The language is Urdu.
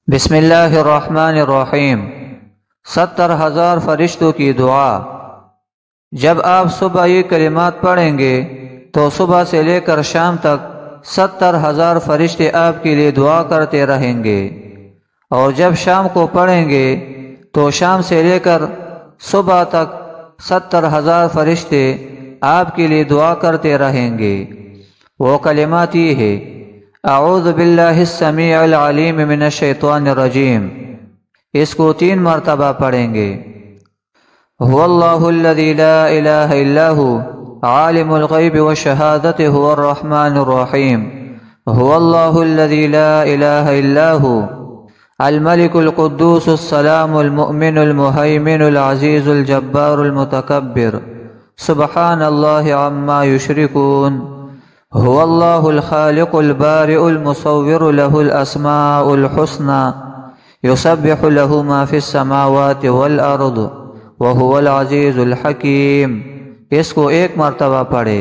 بسم اللہ الرحمن الرحیم 70,000 فرشتوں کی دعا۔ جب آپ صبح یہ کلمات پڑھیں گے تو صبح سے لے کر شام تک 70,000 فرشتے آپ کے لیے دعا کرتے رہیں گے، اور جب شام کو پڑھیں گے تو شام سے لے کر صبح تک 70,000 فرشتے آپ کے لیے دعا کرتے رہیں گے۔ وہ کلمات یہ ہے: اعوذ باللہ السمیع العلیم من الشیطان الرجیم، اس کو 3 مرتبہ پڑھیں گے۔ هو اللہ الذی لا الہ الا هو عالم الغیب والشہادۃ هو الرحمن الرحیم، هو اللہ الذی لا الہ الا هو الملک القدوس السلام المؤمن المہیمن العزیز الجبار المتکبر سبحان اللہ عما یشرکون، هو اللہ الخالق البارئ المصور له الاسماء الحسنى یسبح له ما في السماوات والارض وهو العزیز الحکیم۔ اس کو 1 مرتبہ پڑھے۔